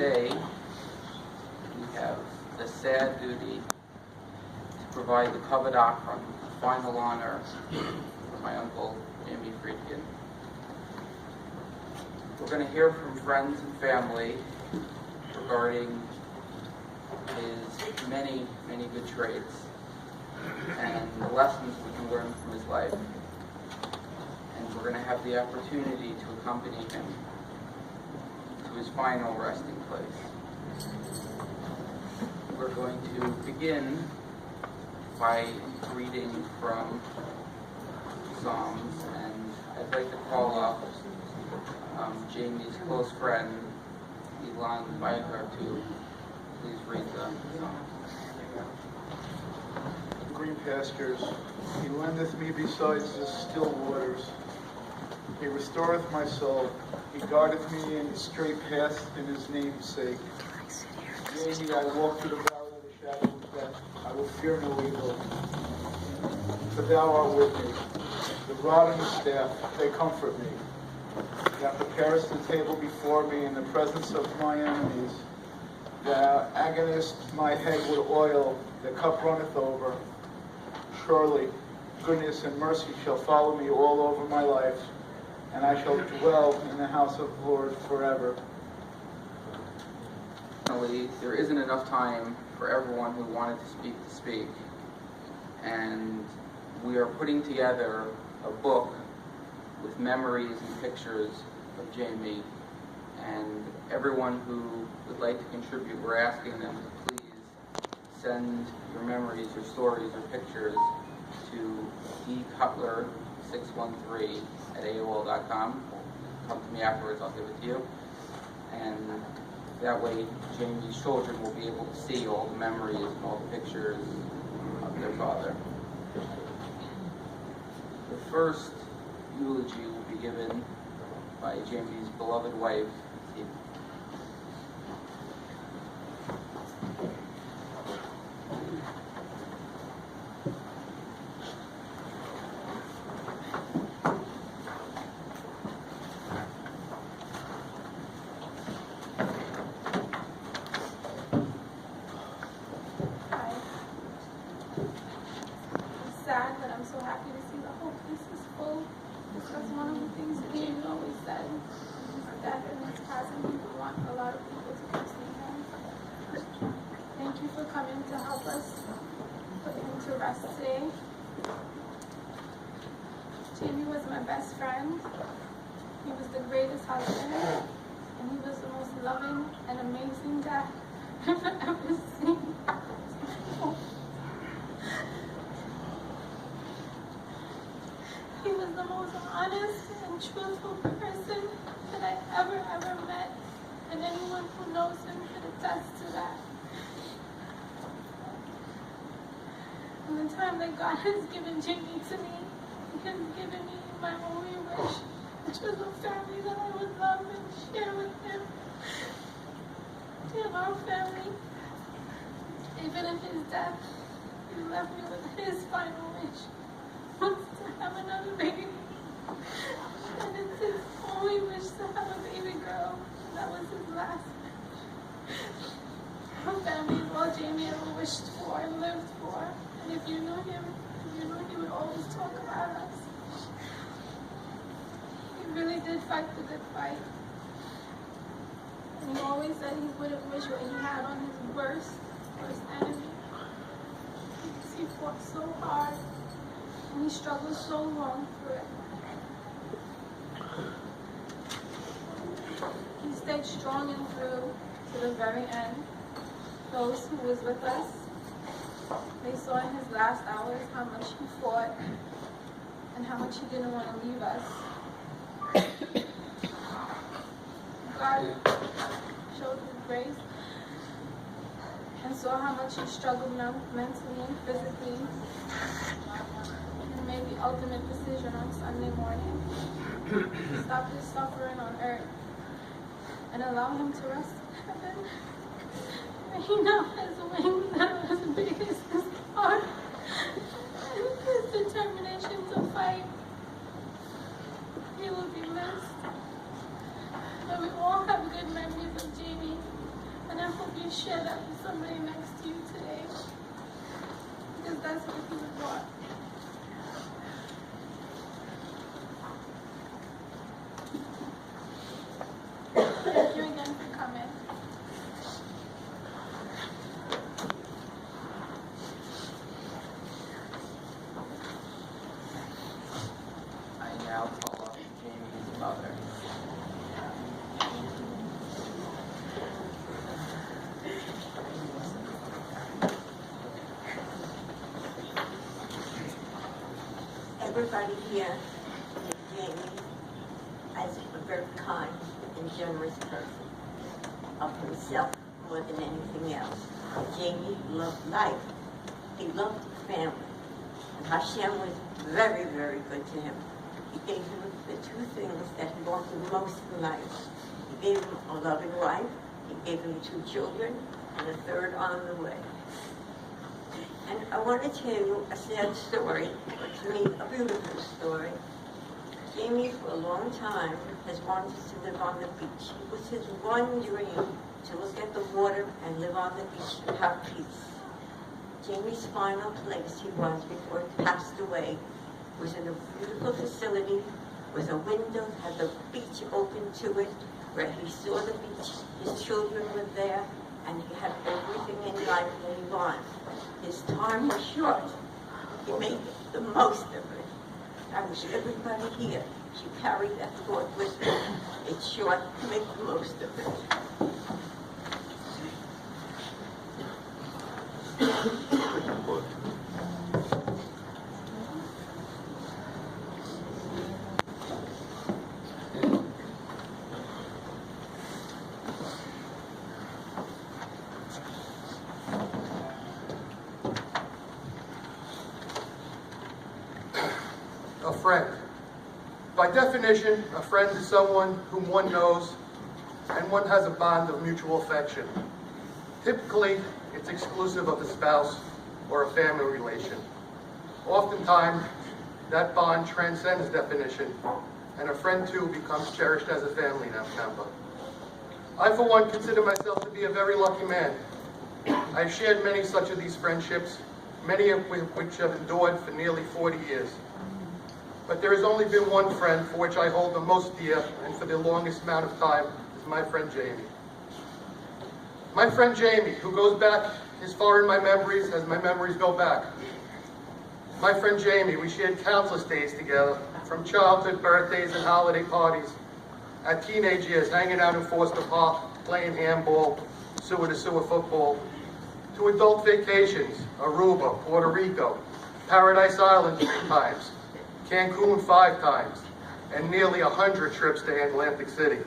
today we have the sad duty to provide the covered opera, final honor for my uncle, Jamie Friedkin. We're going to hear from friends and family regarding his many, many good traits and the lessons we can learn from his life. And we're going to have the opportunity to accompany him to his final resting place. We're going to begin by reading from Psalms, and I'd like to call up Jamie's close friend, Elon Biker, to please read the Psalms. Green pastures, he lendeth me besides the still waters. He restoreth my soul. He guardeth me in straight paths in his name's sake. Yea, I walk through the valley of the shadow of death. I will fear no evil, for thou art with me. The rod and the staff, they comfort me. Thou preparest the table before me in the presence of my enemies. Thou agonist my head with oil, the cup runneth over. Surely goodness and mercy shall follow me all over my life, and I shall dwell in the house of the Lord forever. There isn't enough time for everyone who wanted to speak, and we are putting together a book with memories and pictures of Jamie, and everyone who would like to contribute, we're asking them to please send your memories, your stories, or pictures to dcutler613@AOL.com. Come to me afterwards, I'll give it to you. And that way, Jamie's children will be able to see all the memories and all the pictures of their father. The first eulogy will be given by Jamie's beloved wife, Tina. Sad, but I'm so happy to see the whole place is full. This was one of the things that Jamie always said. That in his passing, he would want a lot of people to come see him. Thank you for coming to help us put him to rest today. Jamie was my best friend. He was the greatest husband, and he was the most loving and amazing dad I've ever seen. He was the most honest and truthful person that I ever met, and anyone who knows him could attest to that. And the time that God has given Jamie to me, He has given me my only wish, which was a family that I would love and share with him. And our family, even in his death, he left me with his final wish. Wants to have another baby, and it's his only wish to have a baby girl. That was his last wish. Our family is all Jamie ever wished for and lived for. And if you knew him, you knew he would always talk about us. He really did fight the good fight. And he always said he wouldn't wish what he had on his worst enemy. Because he fought so hard. And he struggled so long for it. He stayed strong and through to the very end. Those who was with us, they saw in his last hours how much he fought and how much he didn't want to leave us. God showed his grace and saw how much he struggled mentally and physically. Made the ultimate decision on Sunday morning to stop his suffering on earth and allow him to rest in heaven. And he now has wings that are as big as his heart and his determination to fight. He will be missed. But we all have good memories of Jamie. I hope you share that with somebody next to you today. Because that's what he would want. Thank you again for coming. I now call up Jamie's mother. Everybody here is Jamie as a very kind and generous person of himself more than anything else. Jamie loved life. He loved family. And Hashem was very, very good to him. He gave him the two things that he wanted most in life. He gave him a loving wife, he gave him 2 children, and a third on the way. And I want to tell you a sad story, but to me a beautiful story. Jamie, for a long time, has wanted to live on the beach. It was his one dream to look at the water and live on the beach and have peace. Jamie's final place he was before he passed away was in a beautiful facility with a window that had the beach open to it, where he saw the beach, his children were there, and he had everything in life that he wanted. His time was short. He made the most of it. I wish everybody here should carry that thought with them. It's short, make the most of it. A friend. By definition, a friend is someone whom one knows and one has a bond of mutual affection. Typically, it's exclusive of a spouse or a family relation. Oftentimes, that bond transcends definition, and a friend too becomes cherished as a family member. I, for one, consider myself to be a very lucky man. I've shared many such of these friendships, many of which have endured for nearly 40 years. But there has only been one friend for which I hold the most dear, and for the longest amount of time, is my friend Jamie. My friend Jamie, who goes back as far in my memories as my memories go back. My friend Jamie, we shared countless days together, from childhood, birthdays, and holiday parties, at teenage years, hanging out in Foster Park, playing handball, sewer-to-sewer football, to adult vacations, Aruba, Puerto Rico, Paradise Island 3 times, Cancun 5 times, and nearly 100 trips to Atlantic City.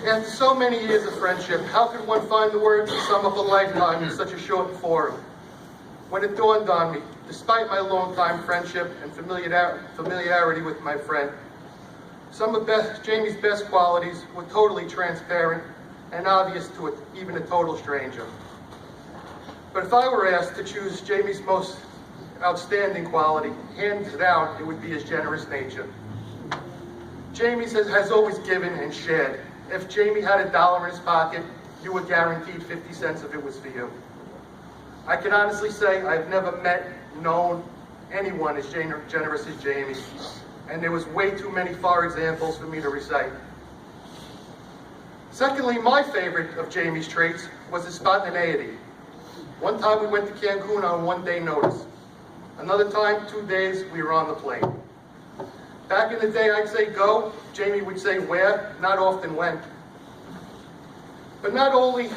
After so many years of friendship, how could one find the words to sum up a lifetime in such a short forum? When it dawned on me, despite my long-time friendship and familiarity with my friend, some of Jamie's best qualities were totally transparent and obvious to even a total stranger. But if I were asked to choose Jamie's most outstanding quality, hands down, it would be his generous nature. Jamie has always given and shared. If Jamie had $1 in his pocket, you were guaranteed 50 cents if it was for you. I can honestly say I've never met, known anyone as generous as Jamie, and there was way too many far examples for me to recite. Secondly, my favorite of Jamie's traits was his spontaneity. One time we went to Cancun on 1-day notice. Another time, 2 days, we were on the plane. Back in the day, I'd say go. Jamie would say where, not often when. But not only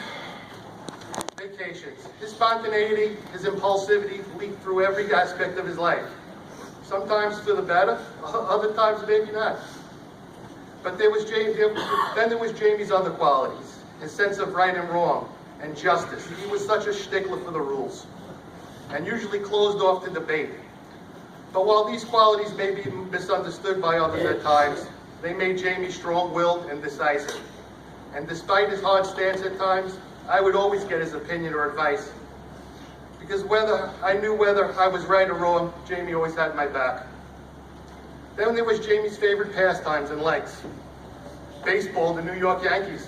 vacations. His spontaneity, his impulsivity leaked through every aspect of his life. Sometimes for the better, other times maybe not. But then there was Jamie's other qualities, his sense of right and wrong, and justice. He was such a stickler for the rules, and usually closed off to debate. But while these qualities may be misunderstood by others at times, they made Jamie strong-willed and decisive. And despite his hard stance at times, I would always get his opinion or advice. Because whether I was right or wrong, Jamie always had my back. Then there was Jamie's favorite pastimes and likes. Baseball, the New York Yankees.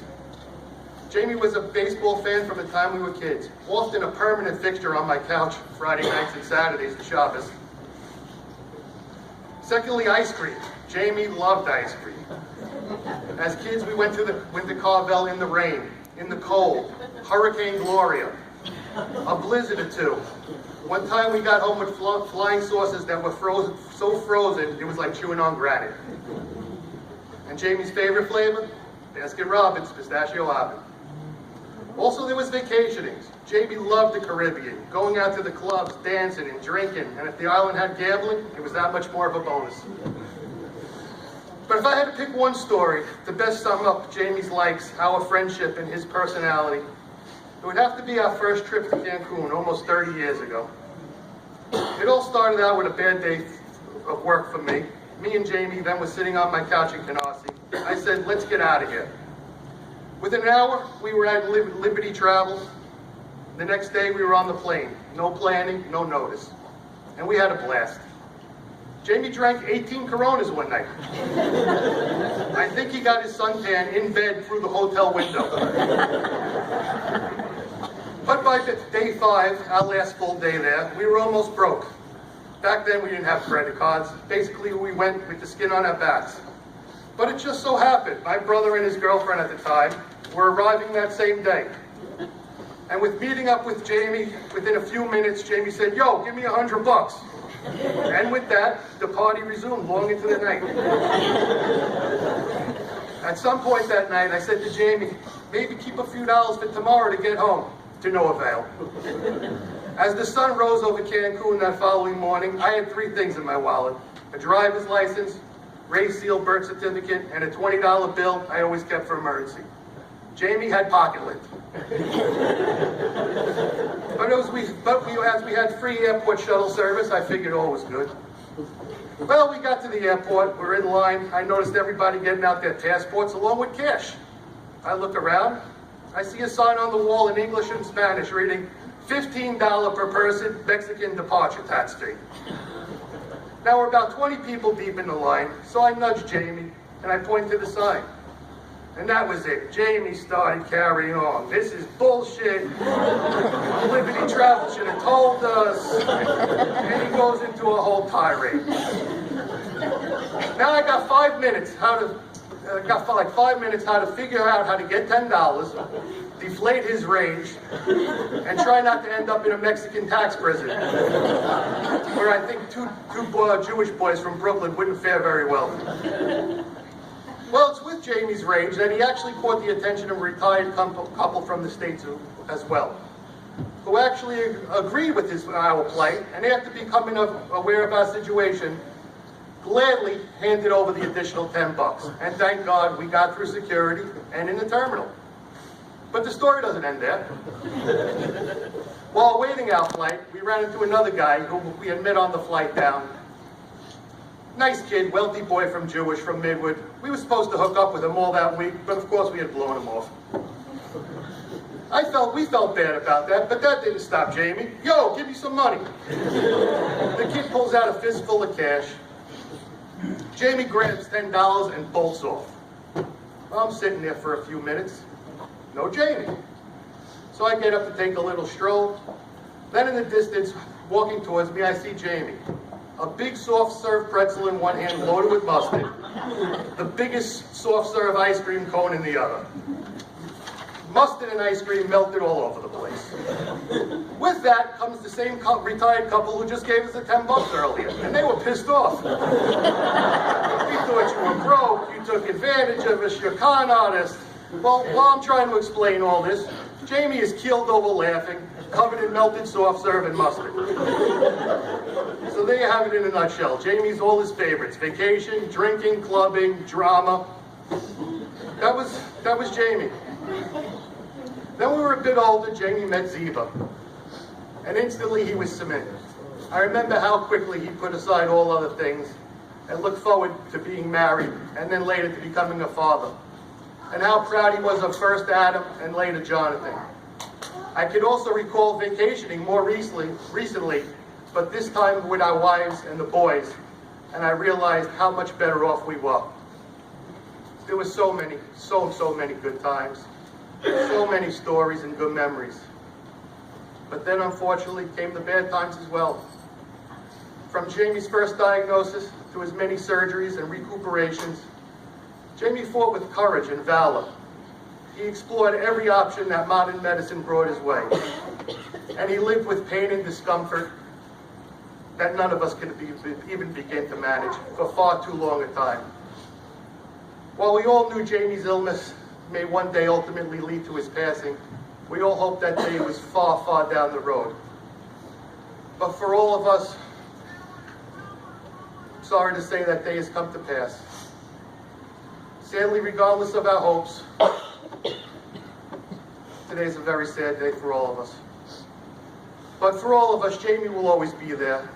Jamie was a baseball fan from the time we were kids, often a permanent fixture on my couch Friday nights and Saturdays and Shabbos. Secondly, ice cream. Jamie loved ice cream. As kids, we went to Carvel in the rain, in the cold, Hurricane Gloria, a blizzard or two. One time we got home with flying saucers that were so frozen, it was like chewing on granite. And Jamie's favorite flavor? Baskin Robbins, pistachio almond. Also, there was vacationing. Jamie loved the Caribbean, going out to the clubs, dancing and drinking, and if the island had gambling, it was that much more of a bonus. But if I had to pick one story to best sum up Jamie's likes, our friendship, and his personality, it would have to be our first trip to Cancun almost 30 years ago. It all started out with a bad day of work for me. Me and Jamie then were sitting on my couch in Canarsie. I said, let's get out of here. Within an hour, we were at Liberty Travel. The next day, we were on the plane. No planning, no notice. And we had a blast. Jamie drank 18 Coronas one night. I think he got his suntan in bed through the hotel window. But by day 5, our last full day there, we were almost broke. Back then, we didn't have credit cards. Basically, we went with the skin on our backs. But it just so happened, my brother and his girlfriend at the time were arriving that same day. And with meeting up with Jamie, within a few minutes, Jamie said, yo, give me $100. And with that, the party resumed long into the night. At some point that night, I said to Jamie, maybe keep a few dollars for tomorrow to get home. To no avail. As the sun rose over Cancun that following morning, I had 3 things in my wallet: a driver's license, race seal birth certificate, and a $20 bill I always kept for emergency. Jamie had pocket lint. As we had free airport shuttle service, I figured all was good. Well, we got to the airport, we're in line. I noticed everybody getting out their passports along with cash. I look around, I see a sign on the wall in English and Spanish reading, $15 per person, Mexican departure tax fee. Now we're about 20 people deep in the line, so I nudged Jamie and I point to the sign. And that was it. Jamie started carrying on. This is bullshit. Liberty Travel should have told us. And he goes into a whole tirade. Now I got 5 minutes how to figure out how to get $10, deflate his rage, and try not to end up in a Mexican tax prison, where I think two Jewish boys from Brooklyn wouldn't fare very well. Well, it's with Jamie's rage that he actually caught the attention of a retired couple from the States as well, who actually agreed with our plight, and after becoming aware of our situation, gladly handed over the additional $10. And thank God we got through security and in the terminal. But the story doesn't end there. While waiting our flight, we ran into another guy who we had met on the flight down. Nice kid, wealthy boy from Midwood. We were supposed to hook up with him all that week, but of course we had blown him off. We felt bad about that, but that didn't stop Jamie. Yo, give me some money. The kid pulls out a fistful of cash. Jamie grabs $10 and bolts off. I'm sitting there for a few minutes. No Jamie. So I get up to take a little stroll. Then in the distance, walking towards me, I see Jamie. A big soft serve pretzel in one hand loaded with mustard. The biggest soft serve ice cream cone in the other. Mustard and ice cream melted all over the place. With that comes the same retired couple who just gave us the $10 earlier, and they were pissed off. We thought you were broke, you took advantage of us, you're con artists. Well, while I'm trying to explain all this, Jamie is keeled over laughing, covered in melted soft serve and mustard. So there you have it in a nutshell. Jamie's all his favorites: vacation, drinking, clubbing, drama. That was Jamie. Then we were a bit older, Jamie met Ziva. And instantly he was cemented. I remember how quickly he put aside all other things and looked forward to being married and then later to becoming a father. And how proud he was of first Adam and later Jonathan. I could also recall vacationing more recently, but this time with our wives and the boys, and I realized how much better off we were. There were so many good times. So many stories and good memories. But then unfortunately came the bad times as well. From Jamie's first diagnosis to his many surgeries and recuperations, Jamie fought with courage and valor. He explored every option that modern medicine brought his way. And he lived with pain and discomfort that none of us could even begin to manage for far too long a time. While we all knew Jamie's illness may one day ultimately lead to his passing, we all hoped that day was far, far down the road. But for all of us, I'm sorry to say that day has come to pass. Sadly, regardless of our hopes, today's a very sad day for all of us. But for all of us, Jamie will always be there.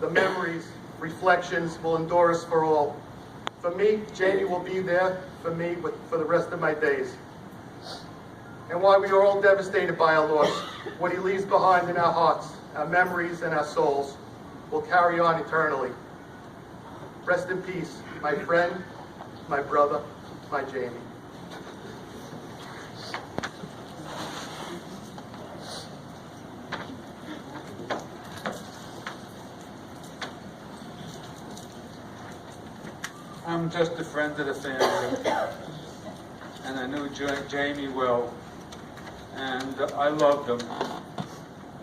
The memories, reflections will endure us for all. For me, Jamie will be there for me for the rest of my days. And while we are all devastated by our loss, what he leaves behind in our hearts, our memories, and our souls will carry on eternally. Rest in peace, my friend, my brother, my Jamie. I'm just a friend of the family, and I knew Jamie well, and I loved him.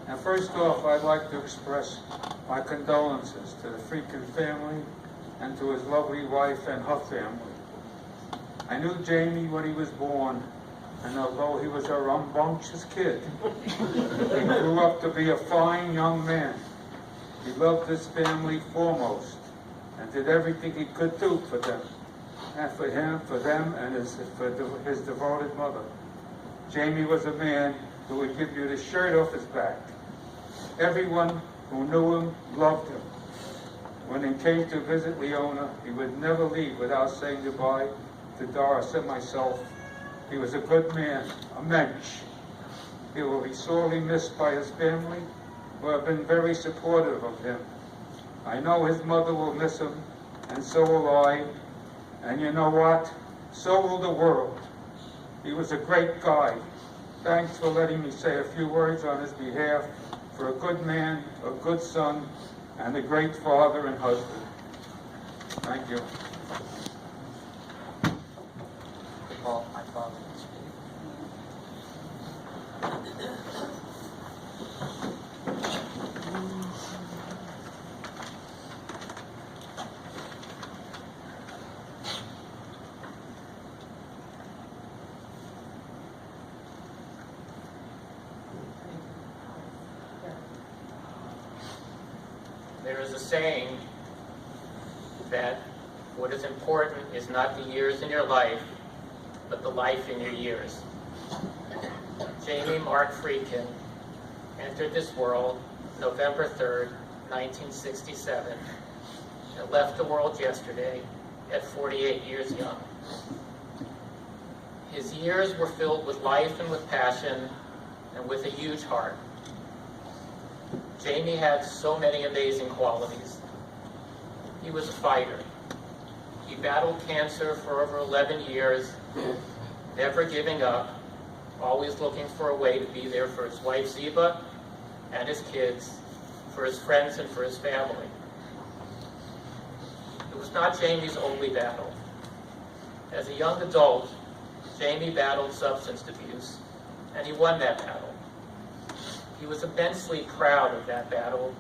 And first off, I'd like to express my condolences to the Friedkin family and to his lovely wife and her family. I knew Jamie when he was born, and although he was a rambunctious kid, he grew up to be a fine young man. He loved his family foremost, and did everything he could do for them, and for them, and his devoted mother. Jamie was a man who would give you the shirt off his back. Everyone who knew him loved him. When he came to visit Leona, he would never leave without saying goodbye to Doris and myself. He was a good man, a mensch. He will be sorely missed by his family, who have been very supportive of him. I know his mother will miss him, and so will I. And you know what? So will the world. He was a great guy. Thanks for letting me say a few words on his behalf. For a good man, a good son, and a great father and husband. Thank you. Paul, my father. There is a saying that what is important is not the years in your life, but the life in your years. Jamie Mark Friedkin entered this world November 3rd, 1967, and left the world yesterday at 48 years young. His years were filled with life and with passion and with a huge heart. Jamie had so many amazing qualities. He was a fighter. He battled cancer for over 11 years, never giving up, always looking for a way to be there for his wife Zeba and his kids, for his friends and for his family. It was not Jamie's only battle. As a young adult, Jamie battled substance abuse, and he won that battle. He was immensely proud of that battle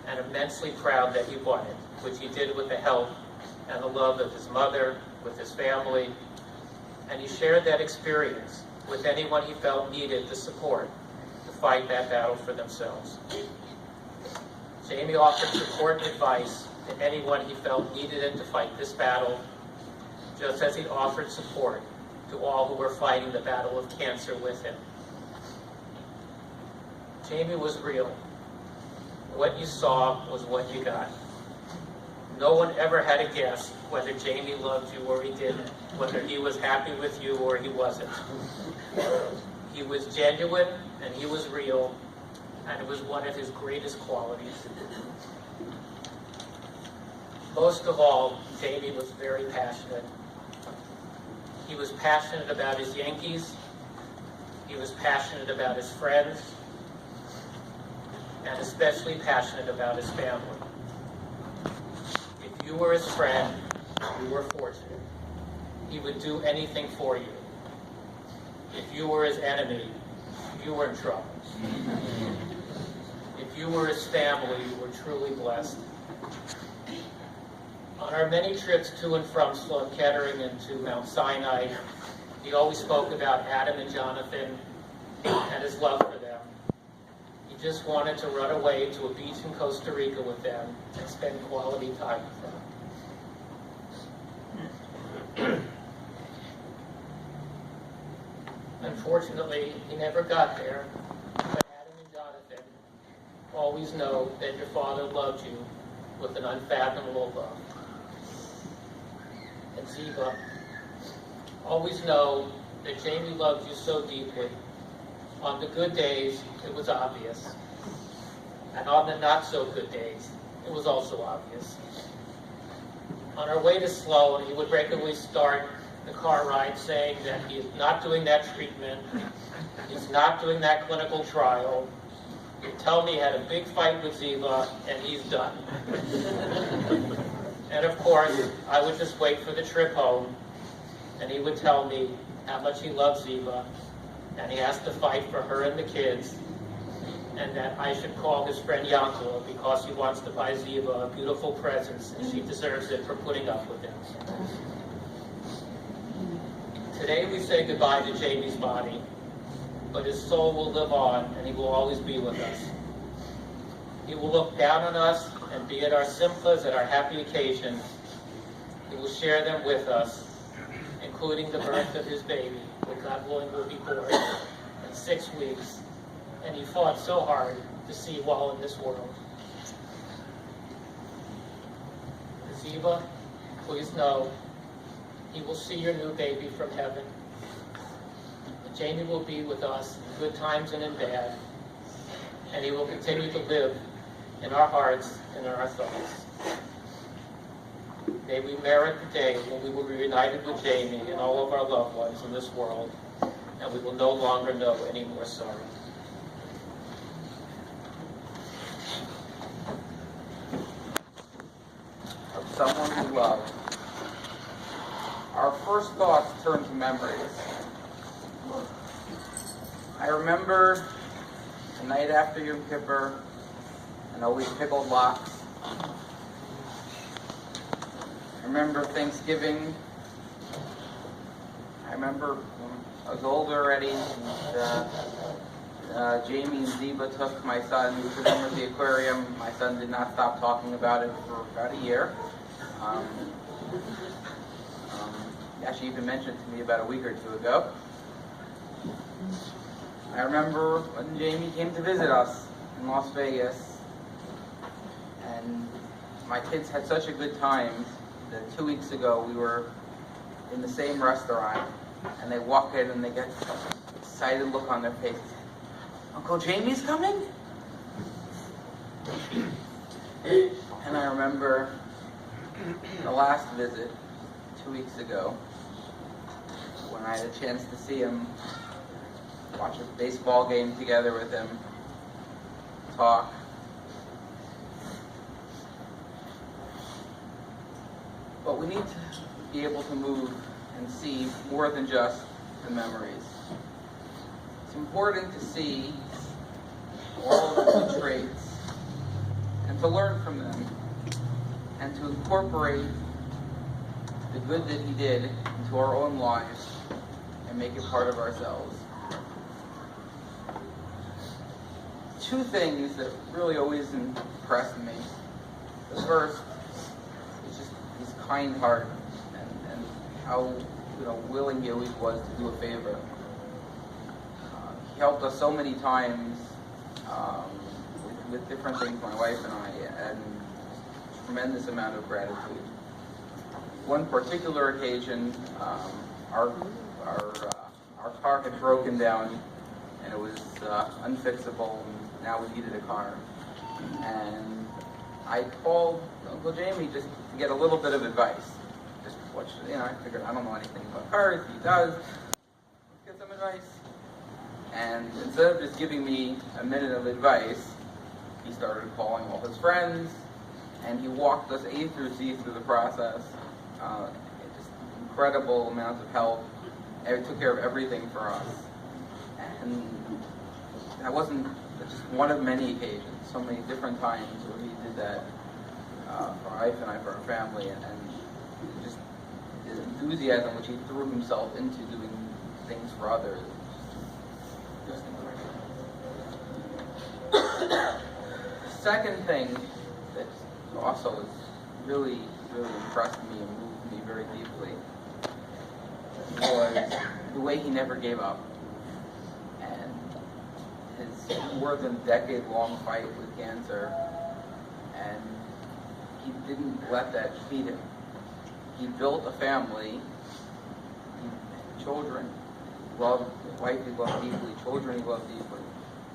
and immensely proud that he won it, which he did with the help and the love of his mother, with his family, and he shared that experience with anyone he felt needed the support to fight that battle for themselves. Jamie offered support and advice to anyone he felt needed it to fight this battle, just as he offered support to all who were fighting the battle of cancer with him. Jamie was real. What you saw was what you got. No one ever had a guess whether Jamie loved you or he didn't, whether he was happy with you or he wasn't. He was genuine and he was real, and it was one of his greatest qualities. Most of all, Jamie was very passionate. He was passionate about his Yankees, He was passionate about his friends, and especially passionate about his family. If you were his friend, you were fortunate. He would do anything for you. If you were his enemy, you were in trouble. If you were his family, you were truly blessed. On our many trips to and from Sloan Kettering and to Mount Sinai, he always spoke about Adam and Jonathan and his love for them. He just wanted to run away to a beach in Costa Rica with them and spend quality time with them. Unfortunately, he never got there, but Adam and Jonathan always know that your father loved you with an unfathomable love. And Ziva, always know that Jamie loved you so deeply. On the good days, it was obvious. And on the not so good days, it was also obvious. On our way to Sloan, he would regularly start the car ride saying that he is not doing that treatment, he's not doing that clinical trial. He'd tell me he had a big fight with Ziva, and he's done. And of course, I would just wait for the trip home, and he would tell me how much he loves Ziva, and he has to fight for her and the kids, and that I should call his friend Yankova because he wants to buy Ziva a beautiful present, and she deserves it for putting up with him. Today we say goodbye to Jamie's body, but his soul will live on, and he will always be with us. He will look down on us and be at our simchas, at our happy occasions. He will share them with us, including the birth of his baby, which God willing will be born in 6 weeks. And he fought so hard to see while in this world. Ziva, please know, he will see your new baby from heaven. And Jamie will be with us in good times and in bad. And he will continue to live in our hearts and in our thoughts. May we merit the day when we will be reunited with Jamie and all of our loved ones in this world, and we will no longer know any more sorrow. Of someone we love. Our first thoughts turn to memories. I remember the night after Yom Kippur and always pickled lox. I remember Thanksgiving. I remember when I was older already, and Jamie and Ziva took my son to them at the aquarium. My son did not stop talking about it for about a year. He actually even mentioned it to me about a week or two ago. I remember when Jamie came to visit us in Las Vegas, and my kids had such a good time that 2 weeks ago we were in the same restaurant, and they walk in and they get an excited look on their face. Uncle Jamie's coming? And I remember the last visit 2 weeks ago when I had a chance to see him, watch a baseball game together with him, talk. But we need to be able to move and see more than just the memories. It's important to see all of the good traits and to learn from them and to incorporate the good that he did into our own lives and make it part of ourselves. Two things that really always impressed me. The first is just his kind heart and how willing he always was to do a favor. He helped us so many times with different things, my wife and I, and tremendous amount of gratitude. One particular occasion, our car had broken down and it was unfixable, and now we needed a car. And I called Uncle Jamie just to get a little bit of advice. Just I figured I don't know anything about cars, he does. Let's get some advice. And instead of just giving me a minute of advice, he started calling all his friends, and he walked us A through Z through the process. Just incredible amounts of help. He took care of everything for us. And that wasn't just one of many occasions, so many different times where he did that for my wife and I, for our family, and just the enthusiasm which he threw himself into doing things for others. Just incredible. Second thing that also has really, really impressed me and moved me very deeply was the way he never gave up. And his more than decade-long fight with cancer, and he didn't let that defeat him. He built a family, children, loved, his wife he loved deeply, children he loved deeply.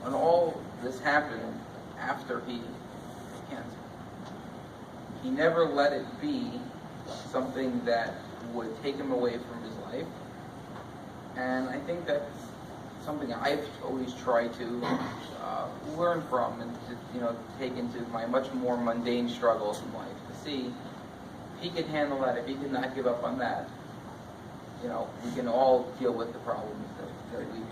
And all this happened after he had cancer. He never let it be something that would take him away from his life. And I think that's something I've always tried to learn from and to, take into my much more mundane struggles in life, to see if he can handle that, if he can not give up on that. We can all deal with the problems that we do.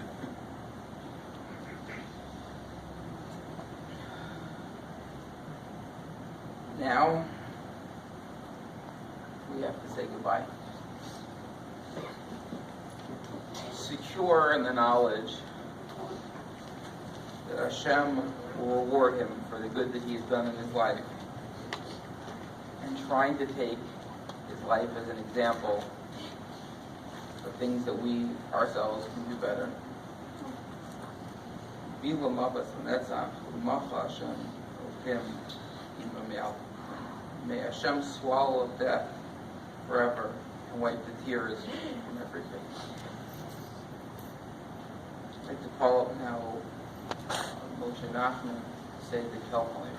Now, we have to say goodbye. Secure in the knowledge that Hashem will reward him for the good that he has done in his life, and trying to take his life as an example for things that we ourselves can do better. May Hashem swallow up death forever and wipe the tears from every face. I'd like to call up now Moshe Nachman to say the Kelmoy.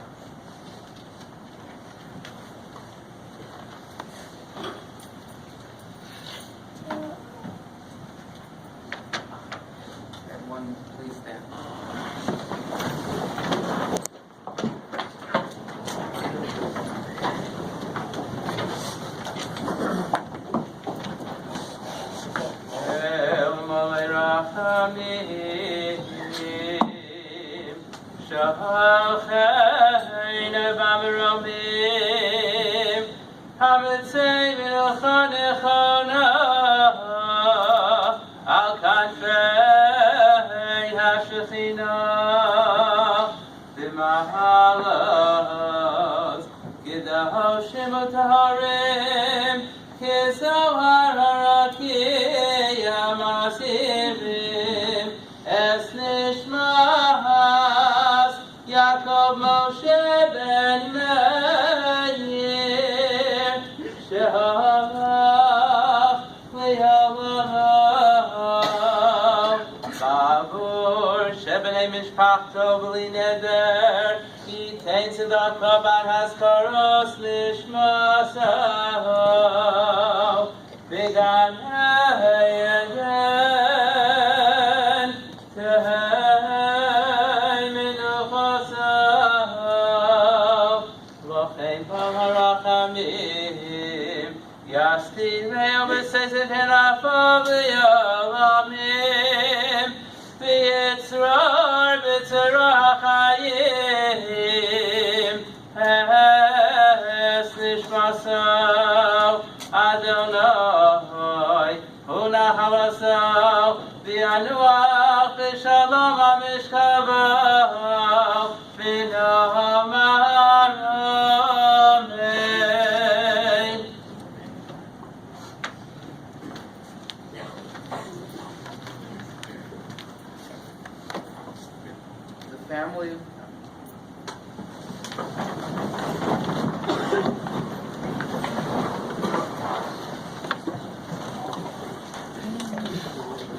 Everyone, please stand.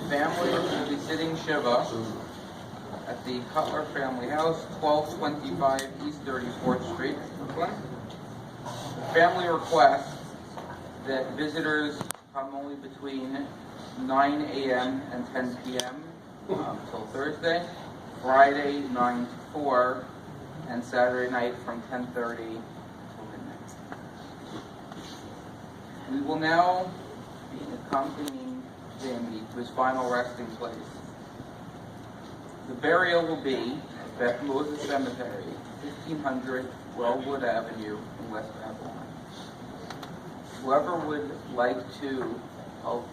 Family will be sitting Shiva at the Cutler Family House, 1225 East 34th Street, Brooklyn. The family requests that visitors come only between 9 a.m. and 10 p.m. till Thursday, Friday 9 to 4, and Saturday night from 10:30 till midnight. We will now be accompanying Jamie to his final resting place. The burial will be at Beth Moses Cemetery, 1500 Wellwood Avenue in West Babylon. Whoever would like to help